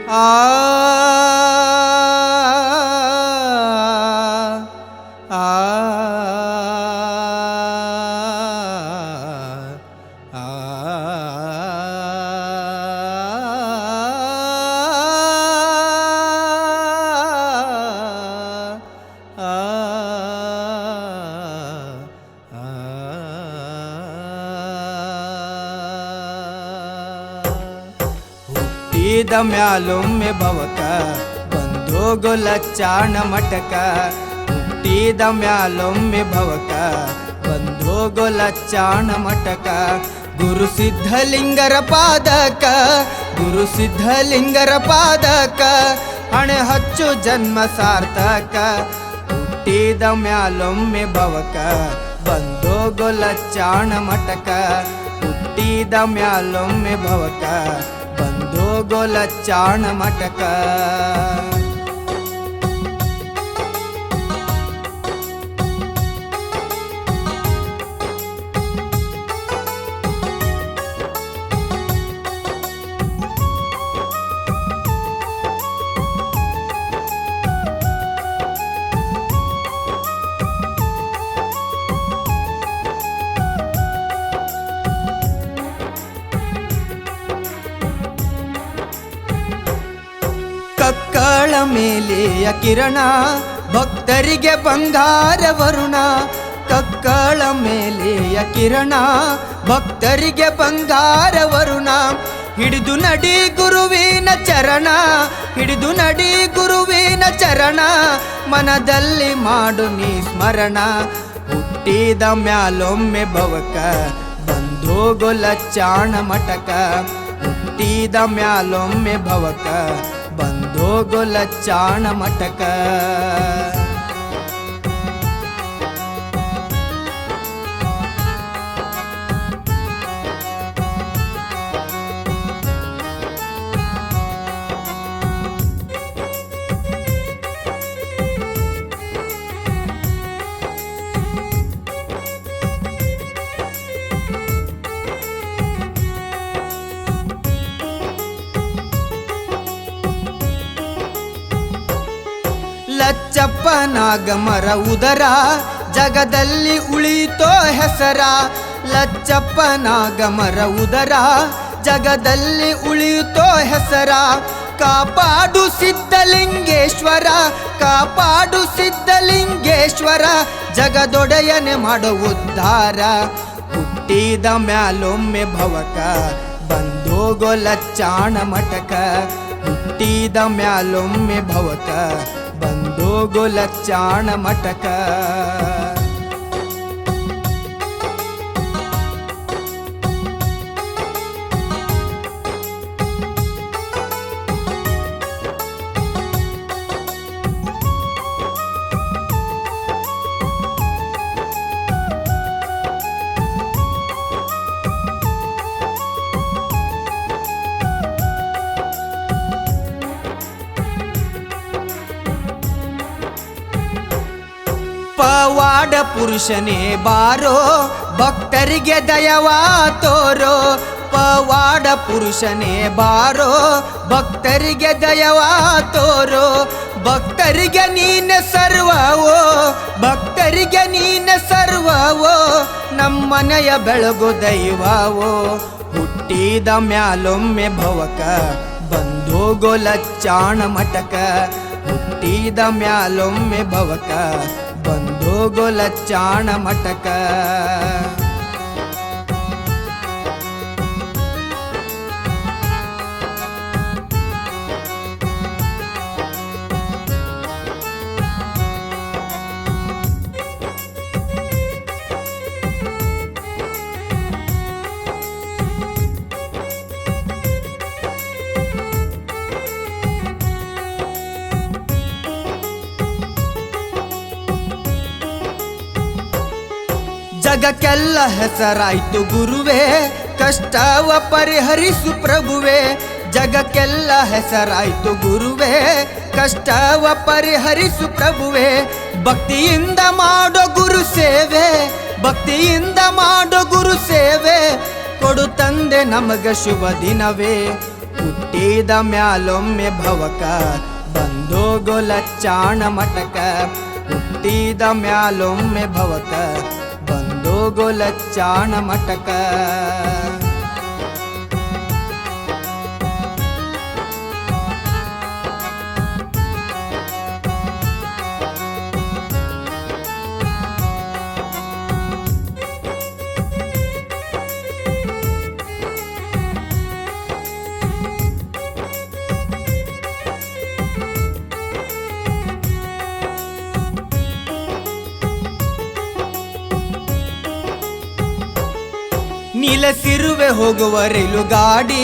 ಆ ಆ ಹುಟ್ಟಿದ ಮ್ಯಾಲೊಮ್ಮೆ ಭವಕ ಬಂದೋಗು ಲಚ್ಚಾಣ ಮಠಕ ಹುಟ್ಟಿದ ಮ್ಯಾಲೊಮ್ಮೆ ಭವಕ ಬಂದೋಗು ಲಚ್ಚಾಣ ಮಠಕ ಗುರು ಸಿದ್ಧಲಿಂಗರ ಪಾದಕ ಗುರು ಸಿದ್ಧಲಿಂಗರ ಪಾದಕ ಹಣೆ ಹಚ್ಚು ಜನ್ಮ ಸಾರ್ಥಕ ಹುಟ್ಟಿದ ಮ್ಯಾಲೊಮ್ಮೆ ಭವಕ ಬಂದೋಗು ಲಚ್ಚಾಣ ಮಠಕ ಹುಟ್ಟಿದ ಮ್ಯಾಲೊಮ್ಮೆ ಭವಕ ಬಂದೋಗು ಲಚ್ಚಾಣ ಮಠಕ ಕಕ್ಕಳ ಮೇಲೆಯ ಕಿರಣ ಭಕ್ತರಿಗೆ ಬಂಗಾರ ವರುಣ ಕಕ್ಕಳ ಮೇಲೆಯ ಕಿರಣ ಭಕ್ತರಿಗೆ ಬಂಗಾರ ವರುಣ ಹಿಡಿದು ನಡಿ ಗುರುವಿನ ಚರಣ ಹಿಡಿದು ನಡಿ ಗುರುವಿನ ಚರಣ ಮನದಲ್ಲಿ ಮಾಡು ನೀ ಸ್ಮರಣ ಹುಟ್ಟಿದ ಮ್ಯಾಲೊಮ್ಮೆ ಭವಕ ಬಂದೋಗು ಲಚ್ಚಾಣ ಮಠಕ ಹುಟ್ಟಿದ ಮ್ಯಾಲೊಮ್ಮೆ ಭವಕ ಬಂದೋಗು ಲಚ್ಚಾಣ ಮಠಕ ಲಚ್ಚಪ್ಪ ನಾಗಮರ ಉದರ ಜಗದಲ್ಲಿ ಉಳಿತೋ ಹೆಸರ ಲಚ್ಚಪ್ಪ ನಾಗಮರ ಉದರ ಜಗದಲ್ಲಿ ಉಳಿತೋ ಹೆಸರ ಕಾಪಾಡು ಸಿದ್ಧಲಿಂಗೇಶ್ವರ ಕಾಪಾಡು ಸಿದ್ಧಲಿಂಗೇಶ್ವರ ಜಗದೊಡೆಯನೆ ಮಾಡು ಉದ್ಧಾರ ಹುಟ್ಟಿದ ಮ್ಯಾಲೊಮ್ಮೆ ಭವಕ ಬಂದೋಗು ಲಚ್ಚಾಣ ಮಠಕ ಹುಟ್ಟಿದ ಮ್ಯಾಲೊಮ್ಮೆ ಭವಕ ಬಂದೋಗು ಲಚ್ಚಾಣ ಮಠಕ ಪವಾಡ ಪುರುಷನೇ ಬಾರೋ ಭಕ್ತರಿಗೆ ದಯವಾ ತೋರೋ ಪವಾಡ ಪುರುಷನೇ ಬಾರೋ ಭಕ್ತರಿಗೆ ದಯವಾ ತೋರೋ ಭಕ್ತರಿಗೆ ನೀನೆ ಸರ್ವವೋ ಭಕ್ತರಿಗೆ ನೀನೆ ಸರ್ವವೋ ನಮ್ಮನೆಯ ಬೆಳಗು ದೈವವೋ ಹುಟ್ಟಿದ ಮ್ಯಾಲೊಮ್ಮೆ ಭವಕ ಬಂದೋಗು ಲಚ್ಚಾಣ ಮಠಕ ಹುಟ್ಟಿದ ಮ್ಯಾಲೊಮ್ಮೆ ಭವಕ ಬಂದೋಗು ಲಚ್ಚಾಣ ಮಠಕ ಜಗಕ್ಕೆಲ್ಲ ಹೆಸರಾಯ್ತು ಗುರುವೇ ಕಷ್ಟವ ಪರಿಹರಿಸು ಪ್ರಭುವೇ ಜಗಕ್ಕೆಲ್ಲ ಹೆಸರಾಯ್ತು ಗುರುವೇ ಕಷ್ಟವ ಪರಿಹರಿಸು ಪ್ರಭುವೇ ಭಕ್ತಿಯಿಂದ ಮಾಡೋ ಗುರು ಸೇವೆ ಭಕ್ತಿಯಿಂದ ಮಾಡೋ ಗುರು ಸೇವೆ ಕೊಡು ತಂದೆ ನಮಗ ಶುಭ ದಿನವೇ ಹುಟ್ಟಿದ ಮ್ಯಾಲೊಮ್ಮೆ ಭವಕ ಬಂದೋಗೋ ಲಚ್ಚಾಣ ಮಠಕ ಹುಟ್ಟಿದ ಮ್ಯಾಲೊಮ್ಮೆ ಭವಕ ಬಂದೋಗೋ ಲಚ್ಚಾಣ ಮಠಕ ನೀಲಸಿರುವೆ ಹೋಗುವ ರೈಲು ಗಾಡಿ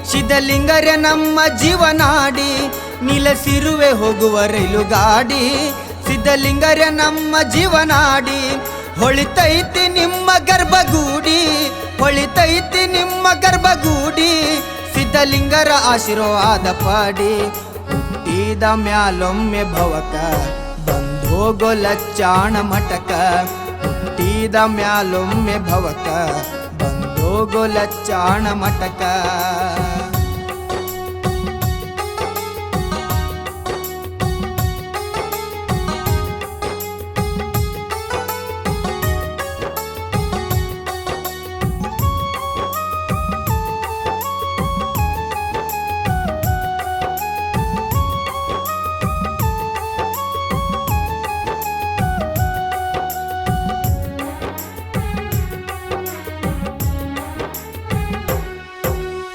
ಸಿದ್ಧಲಿಂಗರೇ ನಮ್ಮ ಜೀವನಾಡಿ ನೀಲಸಿರುವೆ ಹೋಗುವ ರೈಲು ಗಾಡಿ ಸಿದ್ಧಲಿಂಗರೇ ನಮ್ಮ ಜೀವನಾಡಿ ಹೊಳಿತೈತಿ ನಿಮ್ಮ ಗರ್ಭಗೂಡಿ ಹೊಳಿತೈತಿ ನಿಮ್ಮ ಗರ್ಭಗೂಡಿ ಸಿದ್ಧಲಿಂಗರ ಆಶೀರ್ವಾದ ಪಾಡಿ ಹುಟ್ಟಿದ ಮ್ಯಾಲೊಮ್ಮೆ ಭವಕ ಬಂದೋಗೋ ಲಚ್ಚಾಣ ಮಠಕ ಹುಟ್ಟಿದ ಮ್ಯಾಲೊಮ್ಮೆ ಭವಕ ಬಂದೋಗೋ ಲಚ್ಚಾಣ ಮಠಕ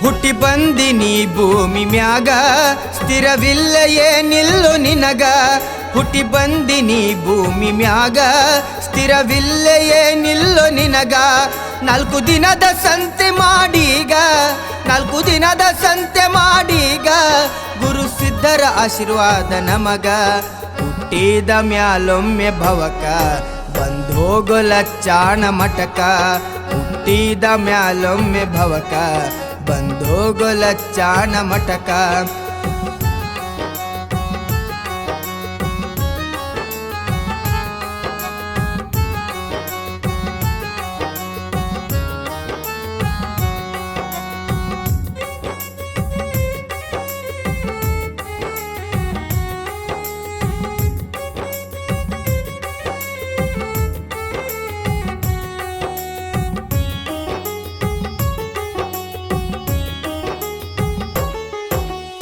ಹುಟ್ಟಿ ಬಂದಿನಿ ಭೂಮಿ ಮ್ಯಾಗ ಸ್ಥಿರವಿಲ್ಲ ಏನಿಲ್ಲೋ ನಿನಗ ಹುಟ್ಟಿ ಬಂದಿನಿ ಭೂಮಿ ಮ್ಯಾಗ ಸ್ಥಿರವಿಲ್ಲ ಏನಿಲ್ಲೋ ನಿನಗ 4 ದಿನದ ಸಂತೆ ಮಾಡೀಗ 4 ದಿನದ ಸಂತೆ ಮಾಡೀಗ ಗುರು ಸಿದ್ಧರ ಆಶೀರ್ವಾದ ನಮಗ ಹುಟ್ಟಿದ ಮ್ಯಾಲೊಮ್ಮೆ ಭವಕ ಬಂದೋಗೋ ಲಚ್ಚಾಣ ಮಠಕ ಹುಟ್ಟಿದ ಮ್ಯಾಲೊಮ್ಮೆ ಭವಕ ಬಂದೋಗೋ ಲಚ್ಚಾಣ ಮಠಕ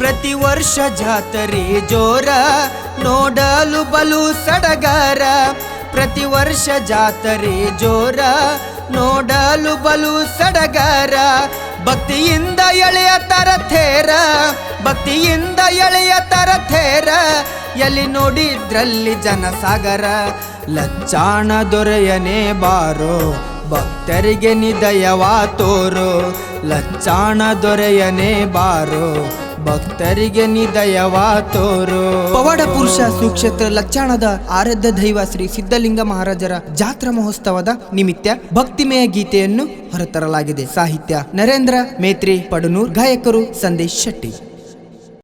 ಪ್ರತಿ ವರ್ಷ ಜಾತ್ರೆ ಜೋರ ನೋಡಲು ಬಲು ಸಡಗರ ಪ್ರತಿ ವರ್ಷ ಜಾತ್ರೆ ಜೋರ ನೋಡಲು ಬಲು ಸಡಗರ ಭಕ್ತಿಯಿಂದ ಎಳೆಯ ತರಥೇರ ಭಕ್ತಿಯಿಂದ ಎಳೆಯ ತರಥೇರ ಎಲ್ಲಿ ನೋಡಿದ್ರಲ್ಲಿ ಜನಸಾಗರ ಲಚ್ಚಾಣ ದೊರೆಯನೇ ಬಾರೋ ಭಕ್ತರಿಗೆ ನಿದಯವಾ ತೋರೋ ಲಚ್ಚಾಣ ದೊರೆಯನೇ ಬಾರೋ ಭಕ್ತರಿಗೆ ನಿದಯವಾ ತೋರೋ ಪವಾಡ ಪುರುಷ ಸುಕ್ಷೇತ್ರ ಲಚ್ಚಾಣದ ಆರಾಧ್ಯ ದೈವ ಶ್ರೀ ಸಿದ್ಧಲಿಂಗ ಮಹಾರಾಜರ ಜಾತ್ರಾ ಮಹೋತ್ಸವದ ನಿಮಿತ್ತ ಭಕ್ತಿಮಯ ಗೀತೆಯನ್ನು ಹೊರತರಲಾಗಿದೆ. ಸಾಹಿತ್ಯ ನರೇಂದ್ರ ಮೇತ್ರಿ ಪಡನೂರ್, ಗಾಯಕರು ಸಂದೇಶ್ ಶೆಟ್ಟಿ.